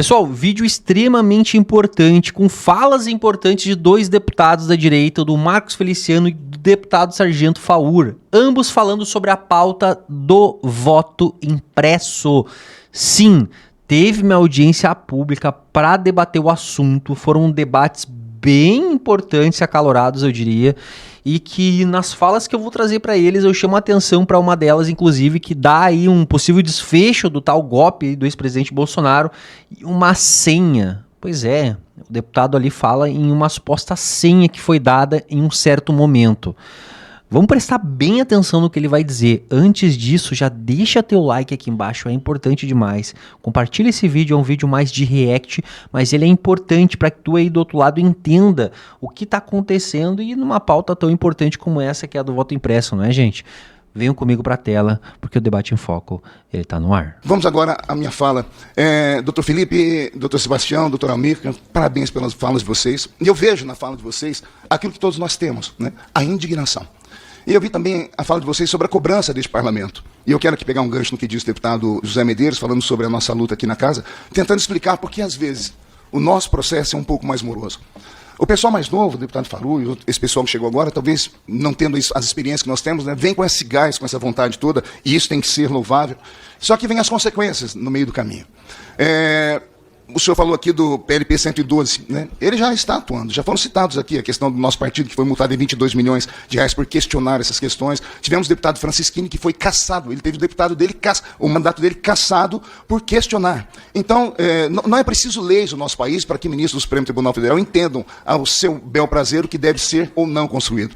Pessoal, vídeo extremamente importante, com falas importantes de dois deputados da direita, do Marcos Feliciano e do deputado Sargento Faur, ambos falando sobre a pauta do voto impresso. Sim, teve uma audiência pública para debater o assunto, foram debates bem importantes e acalorados, eu diria, e que nas falas que eu vou trazer para eles, eu chamo a atenção para uma delas, inclusive, que dá aí um possível desfecho do tal golpe do ex-presidente Bolsonaro e uma senha. Pois é, o deputado ali fala em uma suposta senha que foi dada em um certo momento. Vamos prestar bem atenção no que ele vai dizer. Antes disso, já deixa teu like aqui embaixo, é importante demais. Compartilha esse vídeo, é um vídeo mais de react, mas ele é importante para que tu aí do outro lado entenda o que está acontecendo e numa pauta tão importante como essa que é a do voto impresso, não é, gente? Venham comigo para a tela, porque o Debate em Foco, ele está no ar. Vamos agora à minha fala. Doutor Felipe, doutor Sebastião, doutor Almir, parabéns pelas falas de vocês. E eu vejo na fala de vocês aquilo que todos nós temos, né? A indignação. E eu vi também a fala de vocês sobre a cobrança deste parlamento. E eu quero aqui pegar um gancho no que disse o deputado José Medeiros, falando sobre a nossa luta aqui na casa, tentando explicar por que, às vezes, o nosso processo é um pouco mais moroso. O pessoal mais novo, o deputado Faru, esse pessoal que chegou agora, talvez não tendo as experiências que nós temos, né, vem com esse gás, com essa vontade toda, e isso tem que ser louvável. Só que vem as consequências no meio do caminho. O senhor falou aqui do PLP 112, né? Ele já está atuando, já foram citados aqui a questão do nosso partido, que foi multado em 22 milhões de reais por questionar essas questões. Tivemos o deputado Francisquini, que foi cassado, ele teve o mandato dele cassado por questionar. Então, não é preciso leis no nosso país para que ministros do Supremo Tribunal Federal entendam ao seu bel prazer o que deve ser ou não construído.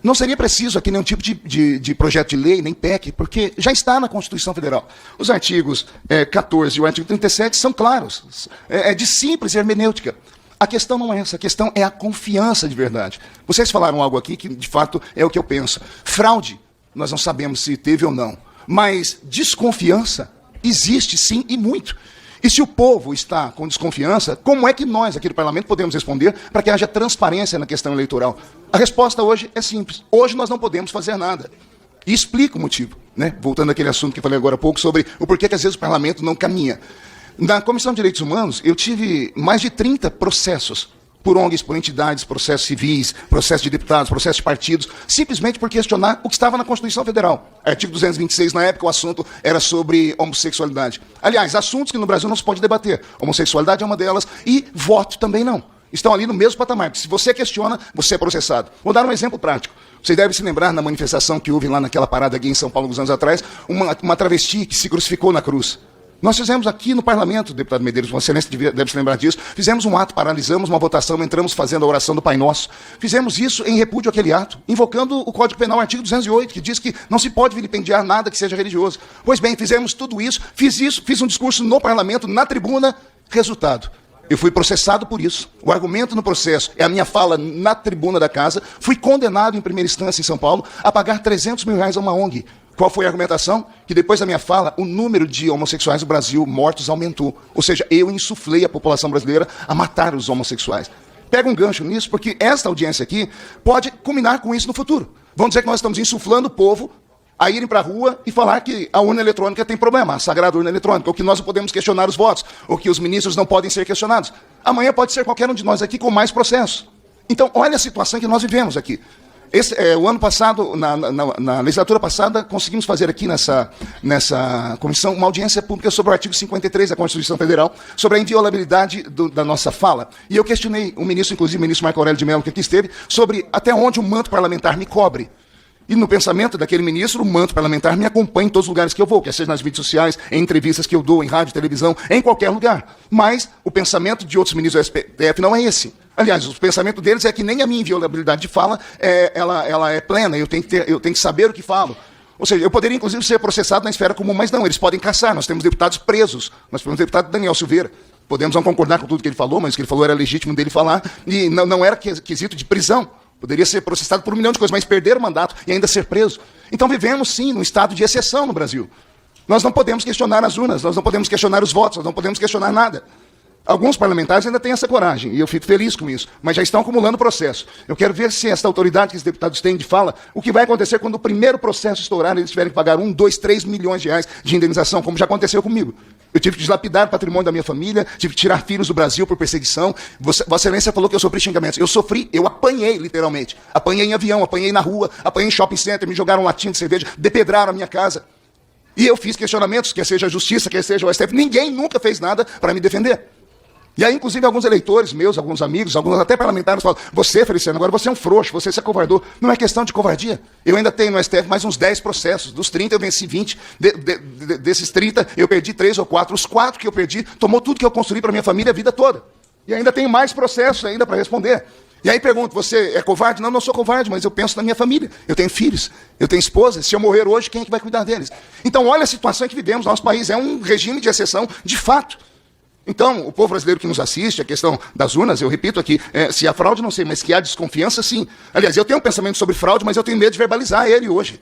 Não seria preciso aqui nenhum tipo de projeto de lei, nem PEC, porque já está na Constituição Federal. Os artigos 14 e o artigo 37 são claros, é de simples hermenêutica. A questão não é essa, a questão é a confiança de verdade. Vocês falaram algo aqui que, de fato, é o que eu penso. Fraude, nós não sabemos se teve ou não, mas desconfiança existe sim e muito. E se o povo está com desconfiança, como é que nós, aqui do parlamento, podemos responder para que haja transparência na questão eleitoral? A resposta hoje é simples. Hoje nós não podemos fazer nada. E explico o motivo, né? Voltando àquele assunto que eu falei agora há pouco sobre o porquê que às vezes o parlamento não caminha. Na Comissão de Direitos Humanos, eu tive mais de 30 processos por ONGs, por entidades, processos civis, processos de deputados, processos de partidos, simplesmente por questionar o que estava na Constituição Federal. Artigo 226, na época, o assunto era sobre homossexualidade. Aliás, assuntos que no Brasil não se pode debater. Homossexualidade é uma delas e voto também não. Estão ali no mesmo patamar, porque se você questiona, você é processado. Vou dar um exemplo prático. Vocês devem se lembrar, na manifestação que houve lá naquela parada aqui em São Paulo, alguns anos atrás, uma travesti que se crucificou na cruz. Nós fizemos aqui no parlamento, deputado Medeiros, Vossa Excelência deve se lembrar disso, fizemos um ato, paralisamos uma votação, entramos fazendo a oração do Pai Nosso. Fizemos isso em repúdio àquele ato, invocando o Código Penal, artigo 208, que diz que não se pode vilipendiar nada que seja religioso. Pois bem, fizemos tudo isso, fiz um discurso no parlamento, na tribuna, resultado. Eu fui processado por isso. O argumento no processo é a minha fala na tribuna da casa. Fui condenado em primeira instância em São Paulo a pagar 300 mil reais a uma ONG. Qual foi a argumentação? Que depois da minha fala, o número de homossexuais no Brasil mortos aumentou. Ou seja, eu insuflei a população brasileira a matar os homossexuais. Pega um gancho nisso, porque esta audiência aqui pode culminar com isso no futuro. Vamos dizer que nós estamos insuflando o povo a irem para a rua e falar que a urna eletrônica tem problema, a sagrada urna eletrônica, ou que nós não podemos questionar os votos, ou que os ministros não podem ser questionados. Amanhã pode ser qualquer um de nós aqui com mais processo. Então, olha a situação que nós vivemos aqui. O ano passado, na legislatura passada, conseguimos fazer aqui nessa comissão uma audiência pública sobre o artigo 53 da Constituição Federal, sobre a inviolabilidade da nossa fala. E eu questionei o ministro, inclusive o ministro Marco Aurélio de Mello, que aqui esteve, sobre até onde o manto parlamentar me cobre. E no pensamento daquele ministro, o manto parlamentar me acompanha em todos os lugares que eu vou, quer seja nas mídias sociais, em entrevistas que eu dou, em rádio, televisão, em qualquer lugar. Mas o pensamento de outros ministros do STF não é esse. Aliás, o pensamento deles é que nem a minha inviolabilidade de fala ela é plena, eu tenho que saber o que falo. Ou seja, eu poderia, inclusive, ser processado na esfera comum, mas não, eles podem caçar. Nós temos deputados presos. Nós temos o deputado Daniel Silveira. Podemos não concordar com tudo que ele falou, mas o que ele falou era legítimo dele falar, e não era quesito de prisão. Poderia ser processado por 1 milhão de coisas, mas perder o mandato e ainda ser preso. Então vivemos, sim, num estado de exceção no Brasil. Nós não podemos questionar as urnas, nós não podemos questionar os votos, nós não podemos questionar nada. Alguns parlamentares ainda têm essa coragem, e eu fico feliz com isso, mas já estão acumulando processo. Eu quero ver se essa autoridade que os deputados têm de fala, o que vai acontecer quando o primeiro processo estourar e eles tiverem que pagar 1, 2, 3 milhões de reais de indenização, como já aconteceu comigo. Eu tive que dilapidar o patrimônio da minha família, tive que tirar filhos do Brasil por perseguição. Vossa Excelência falou que eu sofri xingamentos. Eu apanhei, literalmente. Apanhei em avião, apanhei na rua, apanhei em shopping center, me jogaram latinha de cerveja, depedraram a minha casa. E eu fiz questionamentos, quer seja a Justiça, quer seja o STF. Ninguém nunca fez nada para me defender. E aí, inclusive, alguns eleitores meus, alguns amigos, alguns até parlamentares falam: você, Feliciano, agora você é um frouxo, você se acovardou. Não é questão de covardia. Eu ainda tenho no STF mais uns 10 processos. Dos 30 eu venci 20. Desses 30 eu perdi 3 ou 4. Os 4 que eu perdi tomou tudo que eu construí para minha família a vida toda. E ainda tenho mais processos ainda para responder. E aí pergunto: você é covarde? Não, não sou covarde, mas eu penso na minha família. Eu tenho filhos, eu tenho esposa. Se eu morrer hoje, quem é que vai cuidar deles? Então olha a situação em que vivemos. Nosso país é um regime de exceção de fato. Então, o povo brasileiro que nos assiste, a questão das urnas, eu repito aqui, se há fraude, não sei, mas que há desconfiança, sim. Aliás, eu tenho um pensamento sobre fraude, mas eu tenho medo de verbalizar ele hoje.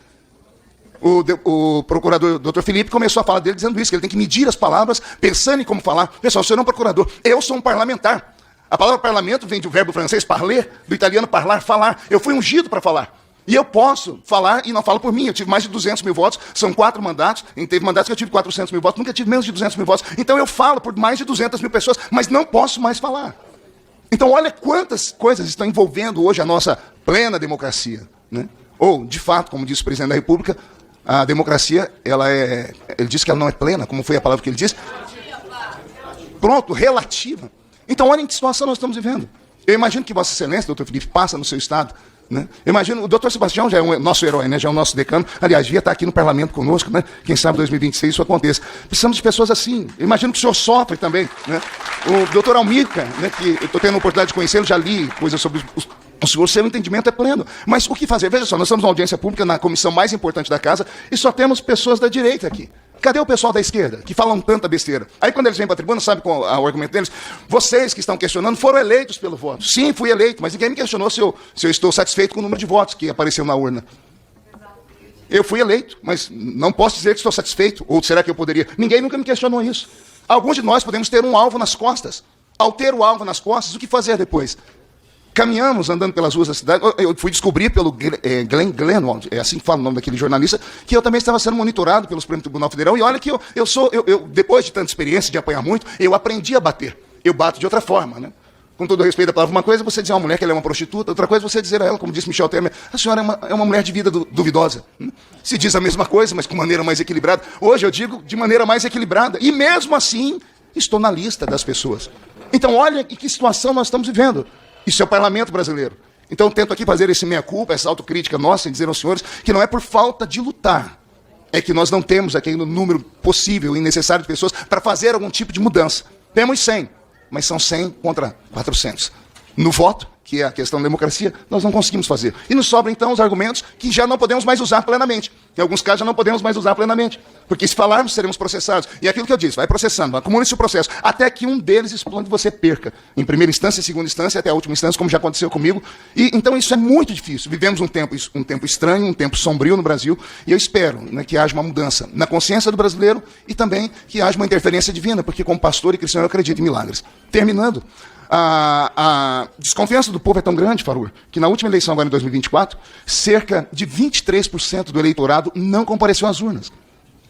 O procurador, Dr. Felipe, começou a falar dele dizendo isso, que ele tem que medir as palavras, pensando em como falar. Pessoal, o senhor não é um procurador, eu sou um parlamentar. A palavra parlamento vem do verbo francês parler, do italiano parlar, falar. Eu fui ungido para falar. E eu posso falar, e não falo por mim, eu tive mais de 200 mil votos, são 4 mandatos, e teve mandatos que eu tive 400 mil votos, nunca tive menos de 200 mil votos. Então eu falo por mais de 200 mil pessoas, mas não posso mais falar. Então olha quantas coisas estão envolvendo hoje a nossa plena democracia, né? Ou, de fato, como disse o presidente da República, a democracia, ele disse que ela não é plena, como foi a palavra que ele disse? Pronto, relativa. Então olha em que situação nós estamos vivendo. Eu imagino que Vossa Excelência, doutor Felipe, passa no seu estado, né? Eu imagino, o doutor Sebastião já é o nosso herói, né? Já é o nosso decano. Aliás, devia estar aqui no parlamento conosco, né? Quem sabe em 2026 isso aconteça. Precisamos de pessoas assim. Eu imagino que o senhor sofre também, né? O doutor Almirca, né, que eu estou tendo a oportunidade de conhecê-lo, já li coisas sobre o seu entendimento é pleno. Mas o que fazer? Veja só, nós estamos na audiência pública, na comissão mais importante da casa, e só temos pessoas da direita aqui. Cadê o pessoal da esquerda, que falam tanta besteira? Aí quando eles vêm para a tribuna, sabe qual é o argumento deles? Vocês que estão questionando foram eleitos pelo voto. Sim, fui eleito, mas ninguém me questionou se eu estou satisfeito com o número de votos que apareceu na urna. Eu fui eleito, mas não posso dizer que estou satisfeito, ou será que eu poderia? Ninguém nunca me questionou isso. Alguns de nós podemos ter um alvo nas costas. Ao ter o alvo nas costas, o que fazer depois? Caminhamos andando pelas ruas da cidade. Eu fui descobrir pelo Glenn Greenwald, é assim que fala o nome daquele jornalista, que eu também estava sendo monitorado pelo Supremo Tribunal Federal. E olha que eu depois de tanta experiência de apanhar muito, eu aprendi a bater. Eu bato de outra forma, né? Com todo respeito à palavra, uma coisa é você dizer a uma mulher que ela é uma prostituta, outra coisa é você dizer a ela, como disse Michel Temer, a senhora é uma mulher de vida duvidosa. Se diz a mesma coisa, mas com maneira mais equilibrada. Hoje eu digo de maneira mais equilibrada. E mesmo assim, estou na lista das pessoas. Então olha em que situação nós estamos vivendo. Isso é o parlamento brasileiro. Então, tento aqui fazer esse meia-culpa, essa autocrítica nossa, e dizer aos senhores que não é por falta de lutar, é que nós não temos aquele número possível e necessário de pessoas para fazer algum tipo de mudança. Temos 100, mas são 100 contra 400. No voto, que é a questão da democracia, nós não conseguimos fazer. E nos sobram, então, os argumentos que já não podemos mais usar plenamente. Em alguns casos, já não podemos mais usar plenamente. Porque se falarmos, seremos processados. E é aquilo que eu disse, vai processando, acumula-se o processo, até que um deles explode e você perca. Em primeira instância, segunda instância, até a última instância, como já aconteceu comigo. E então isso é muito difícil. Vivemos um tempo estranho, um tempo sombrio no Brasil, e eu espero, né, que haja uma mudança na consciência do brasileiro e também que haja uma interferência divina, porque como pastor e cristão eu acredito em milagres. Terminando, a desconfiança do povo é tão grande, Farur, que na última eleição, agora em 2024, cerca de 23% do eleitorado não compareceu às urnas.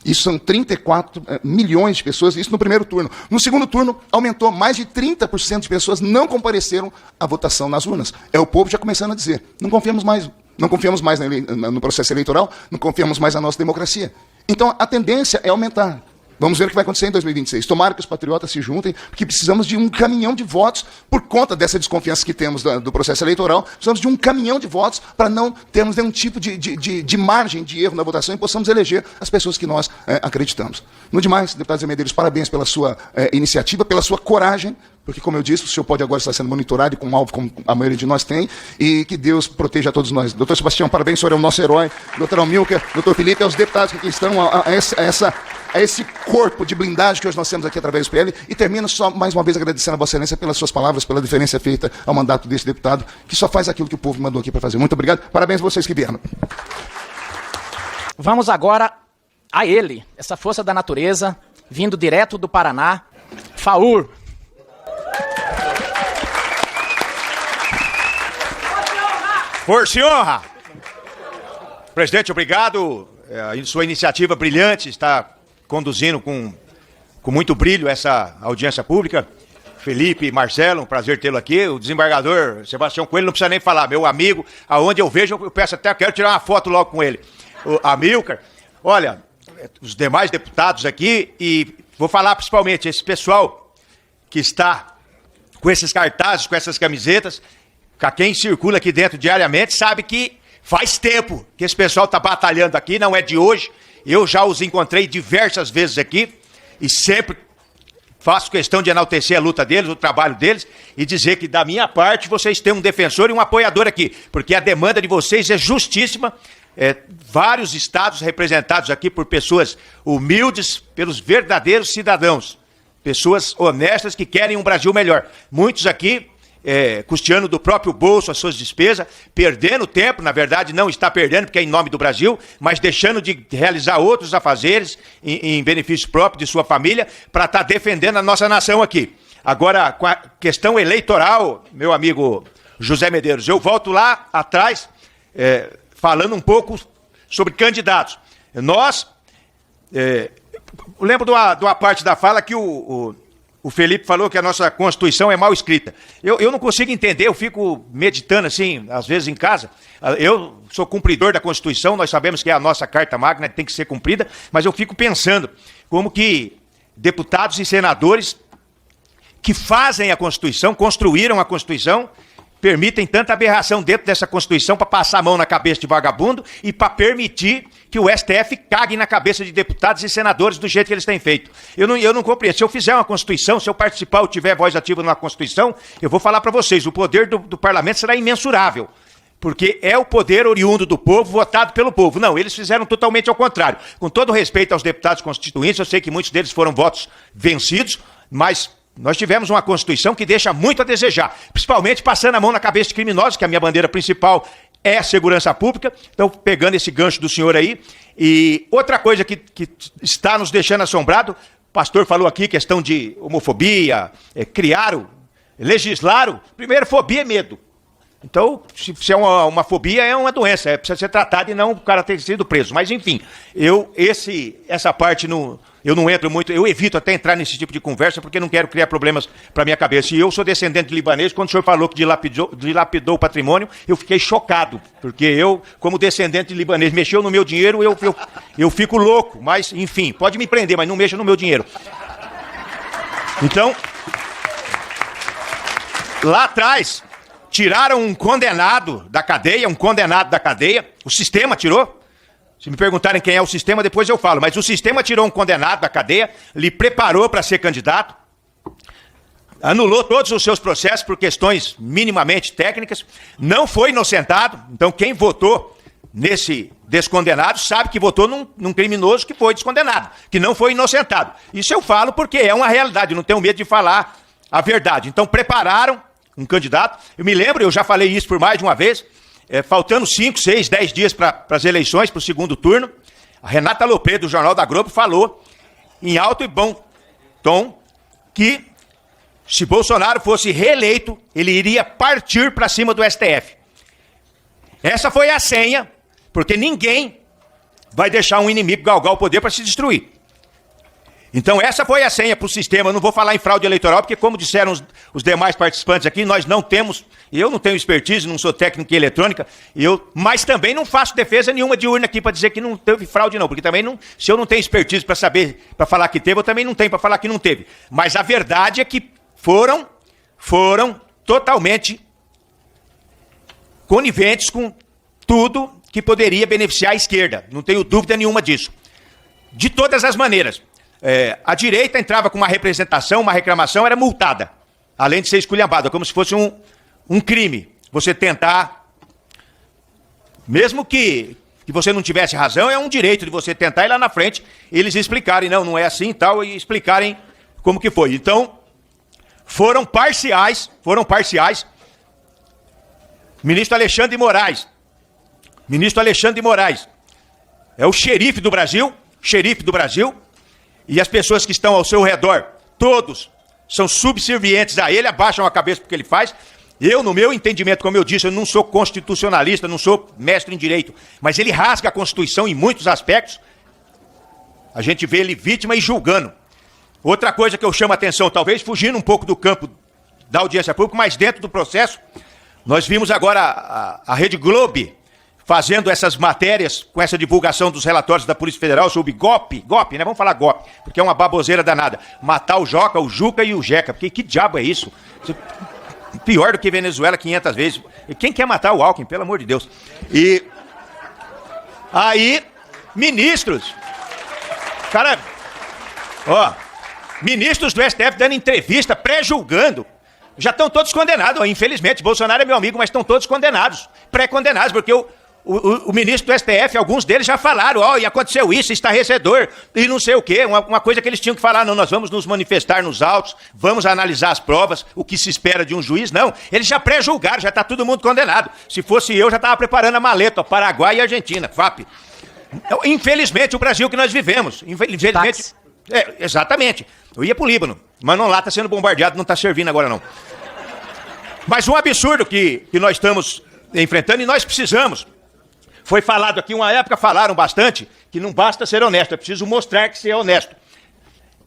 Isso são 34 milhões de pessoas, isso no primeiro turno. No segundo turno, aumentou, mais de 30% de pessoas não compareceram à votação nas urnas. É o povo já começando a dizer, não confiamos mais no processo eleitoral, não confiamos mais na nossa democracia. Então, a tendência é aumentar. Vamos ver o que vai acontecer em 2026. Tomara que os patriotas se juntem, porque precisamos de um caminhão de votos, por conta dessa desconfiança que temos do processo eleitoral, precisamos de um caminhão de votos para não termos nenhum tipo de margem de erro na votação e possamos eleger as pessoas que nós acreditamos. No demais, deputado Zé Medeiros, parabéns pela sua iniciativa, pela sua coragem, porque, como eu disse, o senhor pode agora estar sendo monitorado e com um alvo como a maioria de nós tem, e que Deus proteja a todos nós. Doutor Sebastião, parabéns, o senhor é o nosso herói. Doutor Almilcar, doutor Felipe, aos deputados que aqui estão, a esse corpo de blindagem que hoje nós temos aqui através do PL, e termino só mais uma vez agradecendo a Vossa Excelência pelas suas palavras, pela diferença feita ao mandato desse deputado, que só faz aquilo que o povo mandou aqui para fazer. Muito obrigado, parabéns a vocês que vieram. Vamos agora a ele, essa força da natureza, vindo direto do Paraná, Faur. Força e honra! Presidente, obrigado. Sua iniciativa brilhante está conduzindo com muito brilho essa audiência pública. Felipe, Marcelo, um prazer tê-lo aqui. O desembargador Sebastião Coelho não precisa nem falar, meu amigo, aonde eu vejo, eu peço até, quero tirar uma foto logo com ele. O Amilcar, olha, os demais deputados aqui, e vou falar principalmente esse pessoal que está com esses cartazes, com essas camisetas, quem circula aqui dentro diariamente sabe que faz tempo que esse pessoal está batalhando aqui, não é de hoje. Eu já os encontrei diversas vezes aqui e sempre faço questão de enaltecer a luta deles, o trabalho deles e dizer que da minha parte vocês têm um defensor e um apoiador aqui, porque a demanda de vocês é justíssima. Vários estados representados aqui por pessoas humildes, pelos verdadeiros cidadãos, pessoas honestas que querem um Brasil melhor. Muitos aqui custeando do próprio bolso as suas despesas, perdendo tempo, na verdade não está perdendo porque é em nome do Brasil, mas deixando de realizar outros afazeres em benefício próprio de sua família para estar defendendo a nossa nação aqui. Agora, com a questão eleitoral, meu amigo José Medeiros, eu volto lá atrás falando um pouco sobre candidatos. Nós, lembro de uma parte da fala que o Felipe falou que a nossa Constituição é mal escrita. Eu não consigo entender, eu fico meditando assim, às vezes em casa. Eu sou cumpridor da Constituição, nós sabemos que é a nossa Carta Magna, tem que ser cumprida, mas eu fico pensando como que deputados e senadores que fazem a Constituição, construíram a Constituição, permitem tanta aberração dentro dessa Constituição para passar a mão na cabeça de vagabundo e para permitir que o STF cague na cabeça de deputados e senadores do jeito que eles têm feito. Eu não compreendo. Se eu fizer uma Constituição, se eu participar ou tiver voz ativa numa Constituição, eu vou falar para vocês, o poder do parlamento será imensurável, porque é o poder oriundo do povo, votado pelo povo. Não, eles fizeram totalmente ao contrário. Com todo respeito aos deputados constituintes, eu sei que muitos deles foram votos vencidos, mas nós tivemos uma Constituição que deixa muito a desejar, principalmente passando a mão na cabeça de criminosos, que a minha bandeira principal é a segurança pública. Então, pegando esse gancho do senhor aí. E outra coisa que está nos deixando assombrado, o pastor falou aqui, questão de homofobia, legislaram. Primeiro, fobia é medo. Então, se é uma fobia, é uma doença, precisa ser tratada e não o cara ter sido preso. Mas, enfim, essa parte eu não entro muito, eu evito até entrar nesse tipo de conversa, porque não quero criar problemas para minha cabeça. E eu sou descendente de libanês, quando o senhor falou que dilapidou o patrimônio, eu fiquei chocado, porque eu, como descendente de libanês, mexeu no meu dinheiro, eu fico louco. Mas, enfim, pode me prender, mas não mexa no meu dinheiro. Então, lá atrás, tiraram um condenado da cadeia, o sistema tirou. Se me perguntarem quem é o sistema, depois eu falo. Mas o sistema tirou um condenado da cadeia, lhe preparou para ser candidato, anulou todos os seus processos por questões minimamente técnicas, não foi inocentado. Então quem votou nesse descondenado sabe que votou num criminoso que foi descondenado, que não foi inocentado. Isso eu falo porque é uma realidade, não tenho medo de falar a verdade. Então prepararam um candidato. Eu me lembro, eu já falei isso por mais de uma vez, faltando 5, 6, 10 dias para as eleições, para o segundo turno, a Renata Lopê, do Jornal da Globo, falou em alto e bom tom que se Bolsonaro fosse reeleito, ele iria partir para cima do STF. Essa foi a senha, porque ninguém vai deixar um inimigo galgar o poder para se destruir. Então essa foi a senha para o sistema. Eu não vou falar em fraude eleitoral, porque como disseram os demais participantes aqui, nós não temos, eu não tenho expertise, não sou técnico em eletrônica, mas também não faço defesa nenhuma de urna aqui para dizer que não teve fraude não, porque também não, se eu não tenho expertise para saber, para falar que teve, eu também não tenho para falar que não teve. Mas a verdade é que foram totalmente coniventes com tudo que poderia beneficiar a esquerda, não tenho dúvida nenhuma disso. De todas as maneiras. A direita entrava com uma representação, uma reclamação, era multada, além de ser esculhambada, como se fosse um crime. Você tentar, mesmo que você não tivesse razão, é um direito de você tentar ir lá na frente, eles explicarem, não é assim e tal, e explicarem como que foi. Então, foram parciais. Ministro Alexandre de Moraes, é o xerife do Brasil, e as pessoas que estão ao seu redor, todos são subservientes a ele, abaixam a cabeça porque ele faz. Eu, no meu entendimento, como eu disse, eu não sou constitucionalista, não sou mestre em direito, mas ele rasga a Constituição em muitos aspectos. A gente vê ele vítima e julgando. Outra coisa que eu chamo a atenção, talvez fugindo um pouco do campo da audiência pública, mas dentro do processo, nós vimos agora a Rede Globo fazendo essas matérias com essa divulgação dos relatórios da Polícia Federal sobre golpe, né? Vamos falar golpe, porque é uma baboseira danada. Matar o Joca, o Juca e o Jeca, porque que diabo é isso? Pior do que Venezuela 500 vezes. E quem quer matar o Alckmin, pelo amor de Deus? E aí, ministros, cara, ó, ministros do STF dando entrevista, pré-julgando, já estão todos condenados, ó, infelizmente. Bolsonaro é meu amigo, mas estão todos condenados, pré-condenados, porque o ministro do STF, alguns deles já falaram, ó, e aconteceu isso, estarrecedor, e não sei o quê, uma coisa que eles tinham que falar, não, nós vamos nos manifestar nos autos, vamos analisar as provas, o que se espera de um juiz, não, eles já pré-julgaram, já está todo mundo condenado. Se fosse eu, já estava preparando a maleta, ó, Paraguai e Argentina, FAP. Infelizmente, o Brasil que nós vivemos, infelizmente... exatamente, eu ia pro Líbano, mas não lá, está sendo bombardeado, não está servindo agora não. Mas um absurdo que nós estamos enfrentando e nós precisamos. Foi falado aqui, uma época falaram bastante, que não basta ser honesto, é preciso mostrar que você é honesto.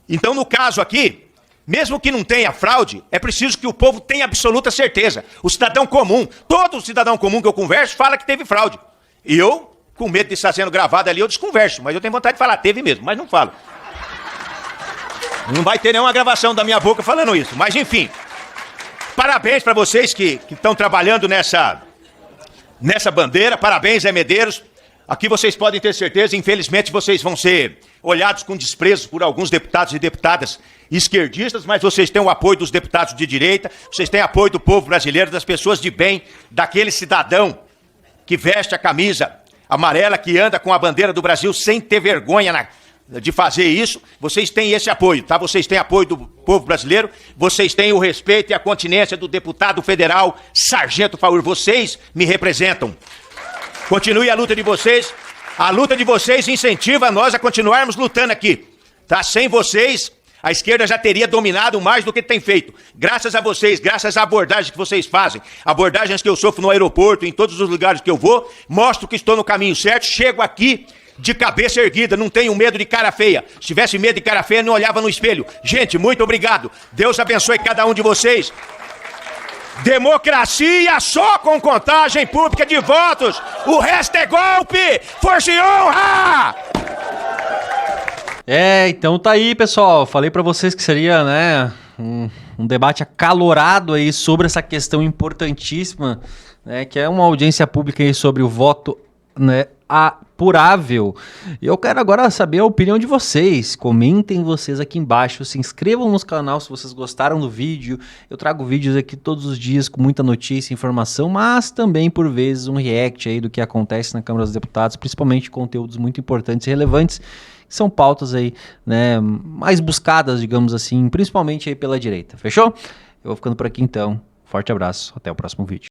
Então, no caso aqui, mesmo que não tenha fraude, é preciso que o povo tenha absoluta certeza. O cidadão comum, todo cidadão comum que eu converso, fala que teve fraude. E eu, com medo de estar sendo gravado ali, eu desconverso, mas eu tenho vontade de falar, teve mesmo, mas não falo. Não vai ter nenhuma gravação da minha boca falando isso, mas enfim. Parabéns para vocês que estão trabalhando nessa bandeira, parabéns, Zé Medeiros. Aqui vocês podem ter certeza, infelizmente vocês vão ser olhados com desprezo por alguns deputados e deputadas esquerdistas, mas vocês têm o apoio dos deputados de direita, vocês têm apoio do povo brasileiro, das pessoas de bem, daquele cidadão que veste a camisa amarela, que anda com a bandeira do Brasil sem ter vergonha de fazer isso. Vocês têm esse apoio, tá? Vocês têm apoio do povo brasileiro, vocês têm o respeito e a continência do deputado federal Sargento Faur. Vocês me representam. Continue a luta de vocês. A luta de vocês incentiva nós a continuarmos lutando aqui, tá? Sem vocês, a esquerda já teria dominado mais do que tem feito. Graças a vocês, graças à abordagem que vocês fazem, abordagens que eu sofro no aeroporto, em todos os lugares que eu vou, mostro que estou no caminho certo, chego aqui de cabeça erguida, não tenho medo de cara feia. Se tivesse medo de cara feia, não olhava no espelho. Gente, muito obrigado. Deus abençoe cada um de vocês. Democracia só com contagem pública de votos. O resto é golpe. Força e honra! Então tá aí, pessoal. Falei pra vocês que seria, né, um debate acalorado aí sobre essa questão importantíssima, né, que é uma audiência pública aí sobre o voto, né, apurável. E eu quero agora saber a opinião de vocês. Comentem vocês aqui embaixo, se inscrevam no canal se vocês gostaram do vídeo. Eu trago vídeos aqui todos os dias com muita notícia e informação, mas também por vezes um react aí do que acontece na Câmara dos Deputados, principalmente conteúdos muito importantes e relevantes, que são pautas aí, né, mais buscadas, digamos assim, principalmente aí pela direita. Fechou? Eu vou ficando por aqui então. Forte abraço, até o próximo vídeo.